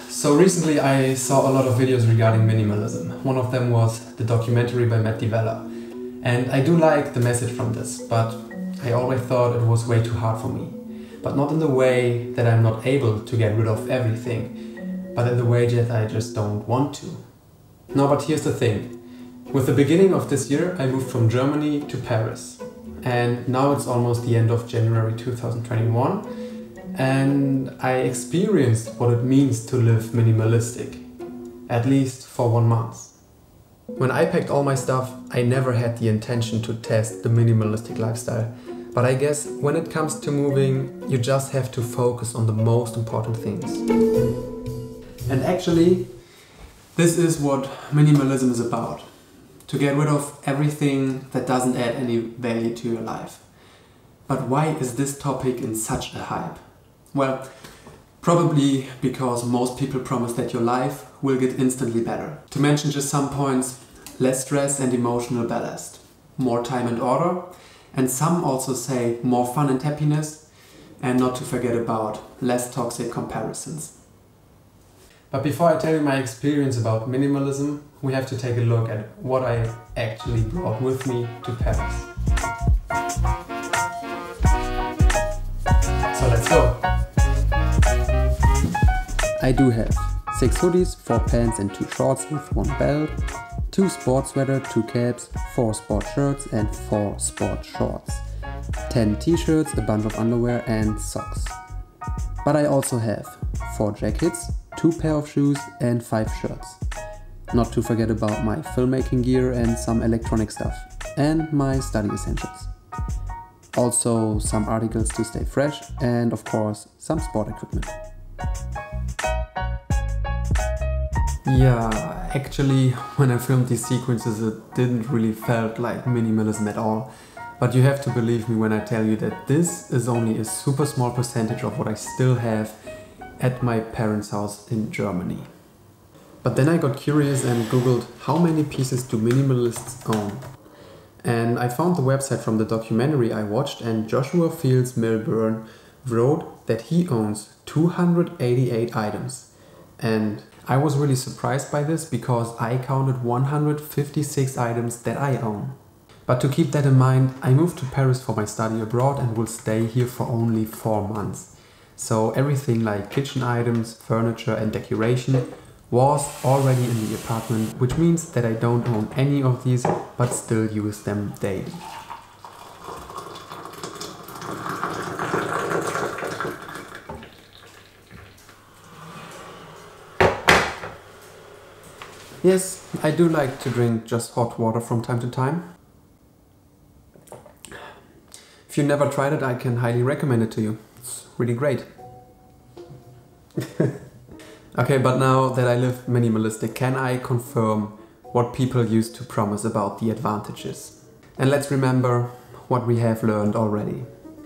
So recently I saw a lot of videos regarding minimalism. One of them was the documentary by Matt. And I do like the message from this, but I always thought it was way too hard for me. But not in the way that I'm not able to get rid of everything, but in the way that I just don't want to. No, but here's the thing. With the beginning of this year, I moved from Germany to Paris. And now it's almost the end of January 2021. And I experienced what it means to live minimalistic, at least for 1 month. When I packed all my stuff, I never had the intention to test the minimalistic lifestyle. But I guess when it comes to moving, you just have to focus on the most important things. And actually, this is what minimalism is about. To get rid of everything that doesn't add any value to your life. But why is this topic in such a hype? Well, probably because most people promise that your life will get instantly better. To mention just some points, less stress and emotional ballast, more time and order, and some also say more fun and happiness, and not to forget about less toxic comparisons. But before I tell you my experience about minimalism, we have to take a look at what I actually brought with me to Paris. So let's go! I do have 6 hoodies, 4 pants and 2 shorts with 1 belt, 2 sport sweaters, 2 caps, 4 sport shirts and 4 sport shorts, 10 t-shirts, a bunch of underwear and socks. But I also have 4 jackets, 2 pair of shoes and 5 shirts. Not to forget about my filmmaking gear and some electronic stuff, and my study essentials. Also some articles to stay fresh and of course some sport equipment. Yeah, actually when I filmed these sequences it didn't really felt like minimalism at all. But you have to believe me when I tell you that this is only a super small percentage of what I still have at my parents' house in Germany. But then I got curious and googled how many pieces do minimalists own. And I found the website from the documentary I watched, and Joshua Fields Milburn wrote that he owns 288 items. And I was really surprised by this because I counted 156 items that I own. But to keep that in mind, I moved to Paris for my study abroad and will stay here for only 4 months. So everything like kitchen items, furniture and decoration was already in the apartment, which means that I don't own any of these but still use them daily. Yes, I do like to drink just hot water from time to time. If you never tried it, I can highly recommend it to you. It's really great. Okay, but now that I live minimalistic, can I confirm what people used to promise about the advantages? And let's remember what we have learned already.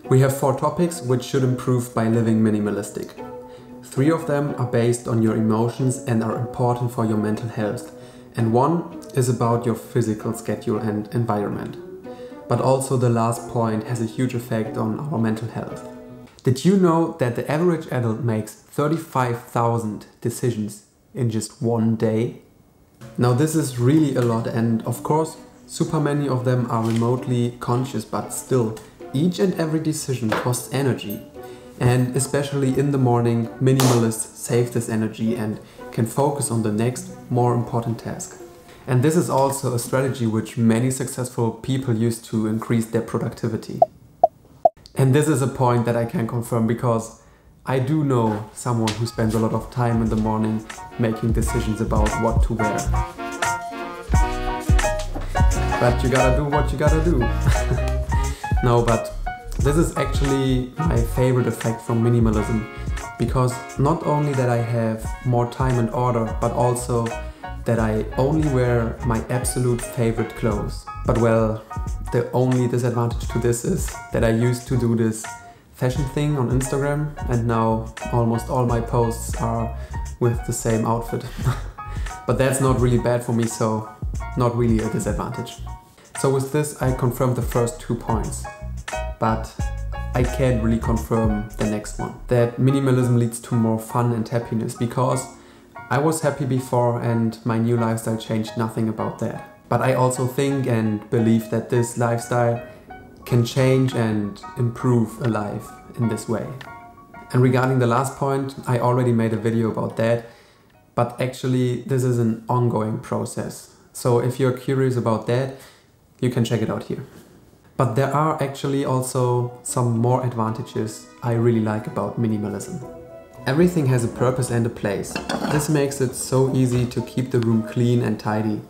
We have 4 topics which should improve by living minimalistic. 3 of them are based on your emotions and are important for your mental health. And 1 is about your physical schedule and environment. But also the last point has a huge effect on our mental health. Did you know that the average adult makes 35,000 decisions in just 1 day? Now this is really a lot, and of course super many of them are remotely conscious, but still each and every decision costs energy. And especially in the morning, minimalists save this energy and can focus on the next more important task. And this is also a strategy which many successful people use to increase their productivity. And this is a point that I can confirm because I do know someone who spends a lot of time in the morning making decisions about what to wear. But you gotta do what you gotta do. No, but this is actually my favorite effect from minimalism, because not only that I have more time and order, but also that I only wear my absolute favorite clothes. But well, the only disadvantage to this is that I used to do this fashion thing on Instagram, and now almost all my posts are with the same outfit. But that's not really bad for me, so not really a disadvantage. So with this I confirmed the first 2 points. but I can't really confirm the next one. That minimalism leads to more fun and happiness, because I was happy before and my new lifestyle changed nothing about that. But I also think and believe that this lifestyle can change and improve a life in this way. And regarding the last point, I already made a video about that, but actually this is an ongoing process. So if you're curious about that, you can check it out here. But there are actually also some more advantages I really like about minimalism. Everything has a purpose and a place. This makes it so easy to keep the room clean and tidy.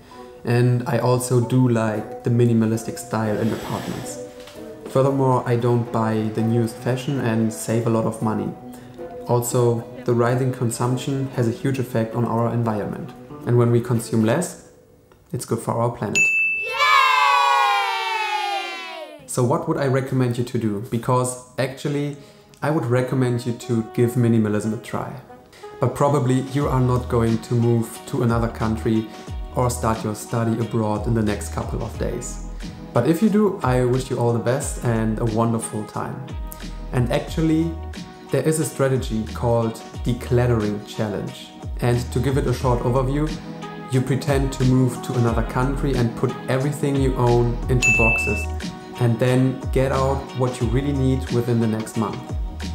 And I also do like the minimalistic style in apartments. Furthermore, I don't buy the newest fashion and save a lot of money. Also, the rising consumption has a huge effect on our environment. And when we consume less, it's good for our planet. So what would I recommend you to do? Because actually, I would recommend you to give minimalism a try. But probably you are not going to move to another country or start your study abroad in the next couple of days. But if you do, I wish you all the best and a wonderful time. And actually, there is a strategy called Decluttering Challenge. And to give it a short overview, you pretend to move to another country and put everything you own into boxes, and then get out what you really need within the next month.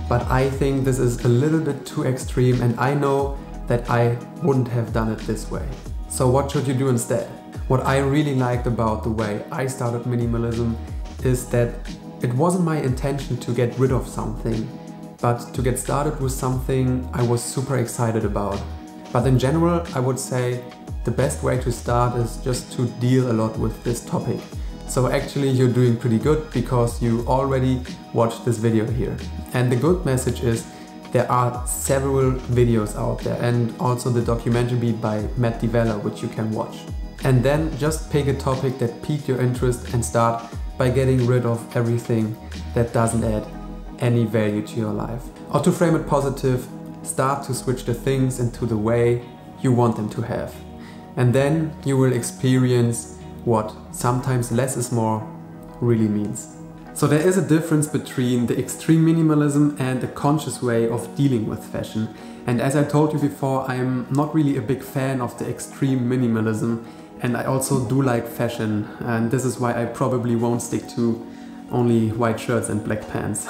But I think this is a little bit too extreme, and I know that I wouldn't have done it this way. So what should you do instead? What I really liked about the way I started minimalism is that it wasn't my intention to get rid of something, but to get started with something I was super excited about. But in general, I would say the best way to start is just to deal a lot with this topic. So actually you're doing pretty good, because you already watched this video here. And the good message is there are several videos out there, and also the documentary by Matt which you can watch. And then just pick a topic that piqued your interest and start by getting rid of everything that doesn't add any value to your life. Or to frame it positive, start to switch the things into the way you want them to have. And then you will experience what sometimes less is more really means. So there is a difference between the extreme minimalism and the conscious way of dealing with fashion. And as I told you before, I'm not really a big fan of the extreme minimalism, and I also do like fashion, and this is why I probably won't stick to only white shirts and black pants.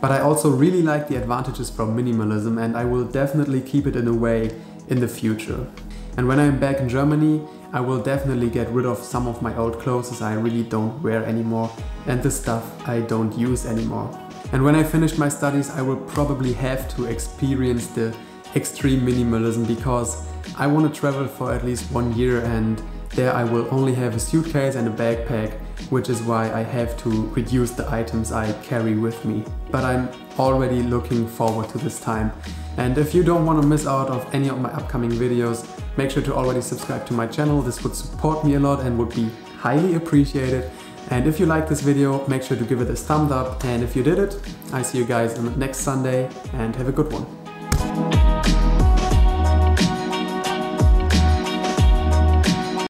But I also really like the advantages from minimalism, and I will definitely keep it in a way in the future. And when I'm back in Germany, I will definitely get rid of some of my old clothes I really don't wear anymore, and the stuff I don't use anymore. And when I finish my studies, I will probably have to experience the extreme minimalism, because I want to travel for at least 1 year, and there I will only have a suitcase and a backpack, which is why I have to reduce the items I carry with me. But I'm already looking forward to this time. And if you don't want to miss out of any of my upcoming videos, make sure to already subscribe to my channel. This would support me a lot and would be highly appreciated. And if you like this video, make sure to give it a thumbs up. And if you did it, I see you guys on next Sunday, and have a good one.